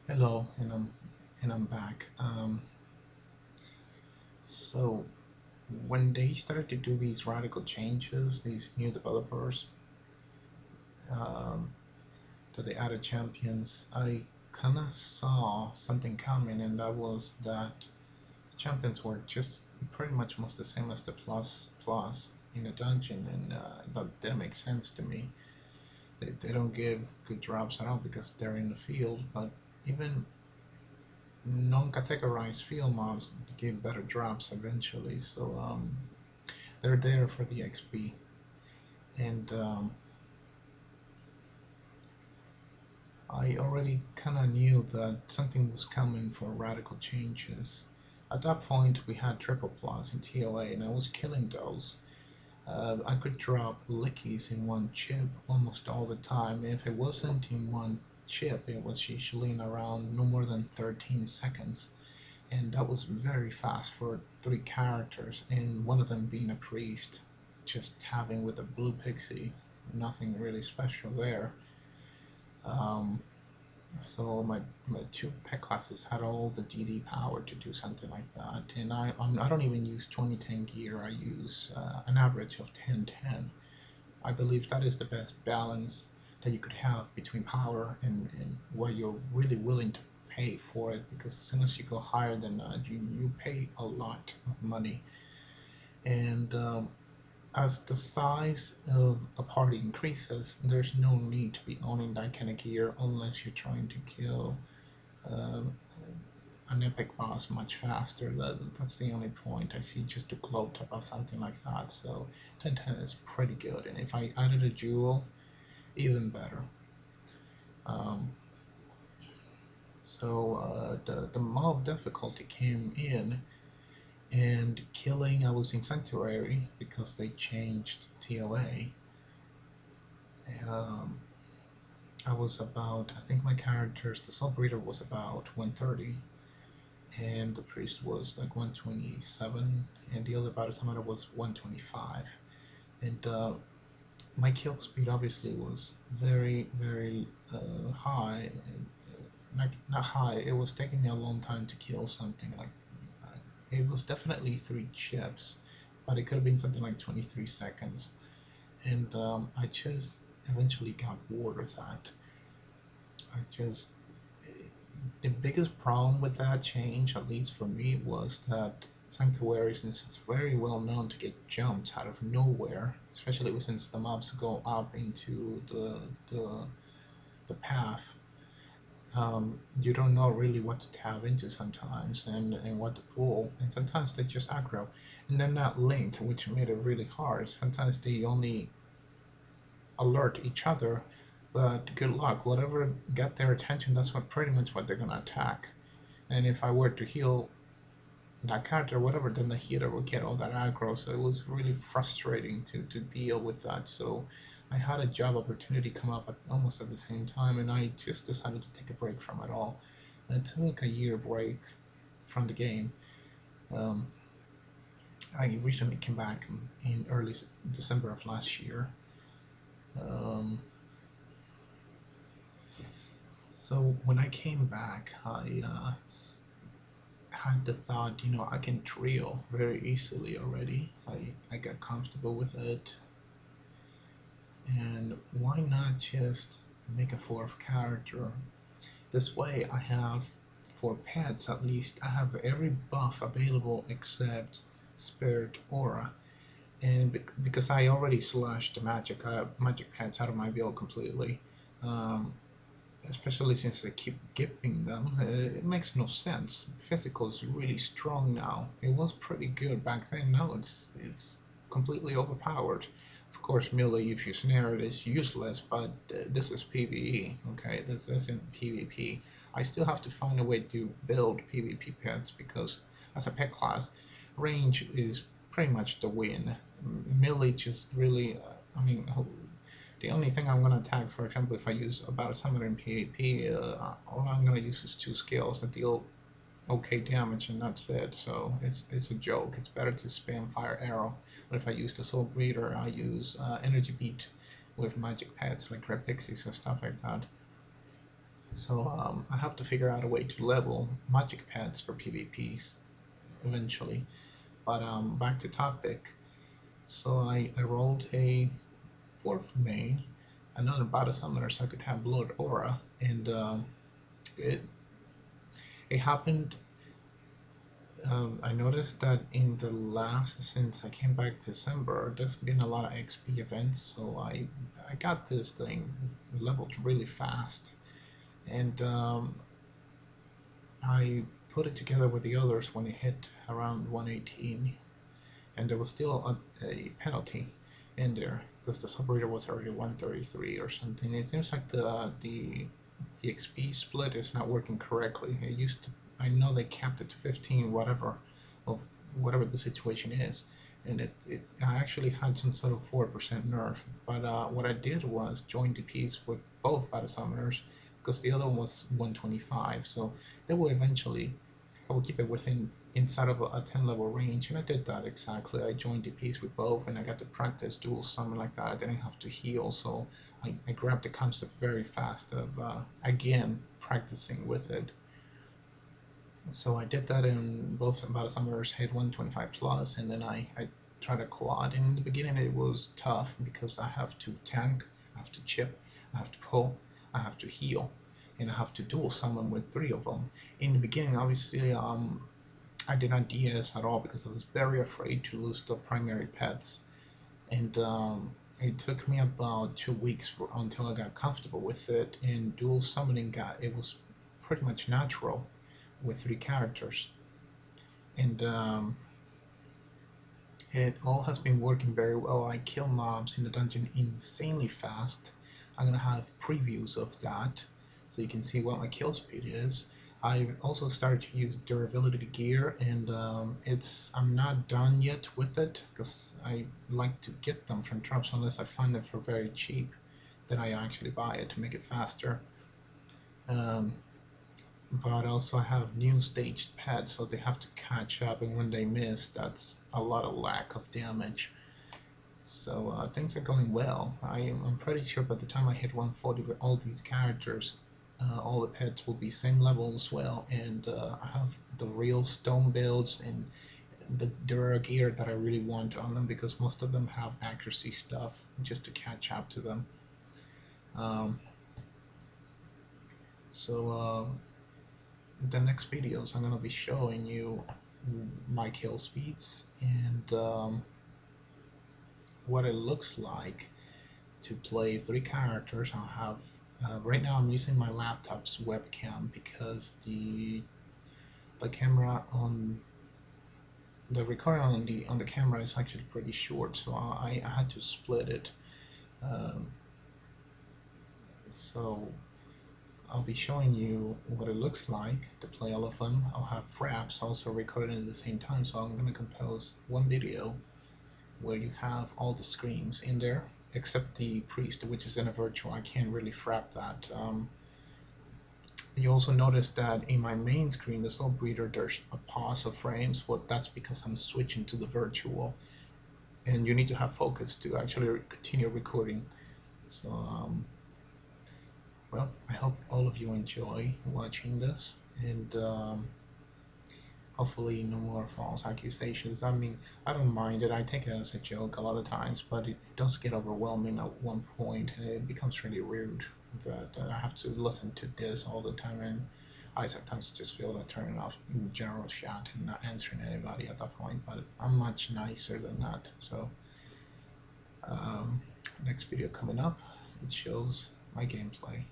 Hello, and I'm back. So when they started to do these radical changes, these new developers, um, that they added champions, I kind of saw something coming, and that was that the champions were just pretty much almost the same as the plus in a dungeon, and that didn't make sense to me. They don't give good drops at all because they're in the field, but even non-categorized field mobs give better drops eventually. So they're there for the XP. And I already kind of knew that something was coming for radical changes. At that point, we had triple plus in TOA, and I was killing those. I could drop lickies in one chip almost all the time. If it wasn't in one chip, it was usually in around no more than 13 seconds. And that was very fast for three characters, and one of them being a priest, just having with a blue pixie, nothing really special there. Um, so my two pet classes had all the DD power to do something like that, and I don't even use 2010 gear. I use an average of 1010. I believe that is the best balance that you could have between power and what you're really willing to pay for it. Because as soon as you go higher than that, you pay a lot of money. And as the size of a party increases, there's no need to be owning that kind of gear unless you're trying to kill um, an epic boss much faster. That's the only point I see just to gloat about something like that. So 1010 is pretty good, and if I added a jewel, even better. Um, the mob difficulty came in, and killing I was in Sanctuary because they changed TOA. Um, I was about, I think my characters, the Soul Breeder was about 130, and the Priest was like 127, and the other Battle Summoner was 125. And my kill speed obviously was very high. And, not high, it was taking me a long time to kill something. Like it was definitely three chips, but it could have been something like 23 seconds. And I just eventually got bored of that. I just The biggest problem with that change, at least for me, was that Sanctuary, since it's very well known to get jumped out of nowhere, especially since the mobs go up into the path, you don't know really what to tab into sometimes, and what to pull, and sometimes they just aggro, and they're not linked, which made it really hard. Sometimes they only alert each other, but good luck. Whatever got their attention, that's what pretty much what they're gonna attack. And if I were to heal that character or whatever, then the healer would get all that aggro. So it was really frustrating to deal with that. So I had a job opportunity come up almost at the same time, and I just decided to take a break from it all. And it took a year break from the game. Um, I recently came back in early December of last year. Um, so when I came back, I had the thought, I can trio very easily already. I got comfortable with it, and why not just make a fourth character? This way, I have for pets at least. I have every buff available except Spirit Aura, and because I already slashed the magic pets out of my build completely. Um, Especially since they keep giving them, it makes no sense. Physical is really strong now. It was pretty good back then. Now it's completely overpowered. Of course, melee if you snare it is useless, but this is PvE. Okay, this isn't PvP. I still have to find a way to build PvP pets because as a pet class, range is pretty much the win. Melee just really, the only thing I'm gonna attack, for example, if I use about a summoner in PvP, all I'm gonna use is two skills that deal okay damage, and that's it. So it's a joke. It's better to spam fire arrow. But if I use the soul breeder, I use energy beat with magic pets like red pixies or stuff like that. So I have to figure out a way to level magic pads for PvPs eventually. But back to topic. So I rolled a fourth main, another battle summoner, so I could have Blood Aura, and it it happened. I noticed that in the last, since I came back December, there's been a lot of XP events, so I got this thing leveled really fast, and I put it together with the others when it hit around 118, and there was still a penalty in there because the subreader was already 133 or something. It seems like the XP split is not working correctly. It used to, I know they capped it to 15, whatever, of whatever the situation is, and I actually had some sort of 4% nerf. But what I did was join the piece with both battle summoners because the other one was 125, so they would eventually, I would keep it within inside of a 10 level range, and I did that exactly. I joined the piece with both, and I got to practice dual summon like that. I didn't have to heal, so I grabbed the concept very fast of again practicing with it. So I did that in both battle summoners hit 125 plus, and then I tried a quad. And in the beginning it was tough because I have to tank, I have to chip, I have to pull, I have to heal, and I have to dual summon with three of them. In the beginning, obviously, I did not DS at all because I was very afraid to lose the primary pets, and it took me about 2 weeks until I got comfortable with it. And dual summoning it was pretty much natural with three characters, and it all has been working very well. I kill mobs in the dungeon insanely fast. I'm gonna have previews of that so you can see what my kill speed is. I've also started to use durability gear, and I'm not done yet with it because I like to get them from drops unless I find them for very cheap. Then I actually buy it to make it faster. Um, but also I have new staged pads, so they have to catch up, and when they miss, that's a lot of lack of damage. So things are going well. I'm pretty sure by the time I hit 140 with all these characters, all the pets will be same level as well, and I have the real stone builds and the Dura gear that I really want on them because most of them have accuracy stuff just to catch up to them. Um, so the next videos I'm gonna be showing you my kill speeds and what it looks like to play three characters. I'll have right now I'm using my laptop's webcam because the camera on the recording on the camera is actually pretty short, so I had to split it. Um, so I'll be showing you what it looks like to play all of them. I'll have fraps also recorded at the same time, so I'm going to compose one video where you have all the screens in there except the priest, which is in a virtual. I can't really frap that. You also notice that in my main screen, the soul breeder, there's a pause of frames. Well, that's because I'm switching to the virtual, and you need to have focus to actually continue recording. So well, I hope all of you enjoy watching this, and hopefully no more false accusations. I mean, I don't mind it. I take it as a joke a lot of times, but it does get overwhelming at one point, and it becomes really rude that I have to listen to this all the time, and I sometimes just feel like turning off general chat and not answering anybody at that point, but I'm much nicer than that. So next video coming up, it shows my gameplay.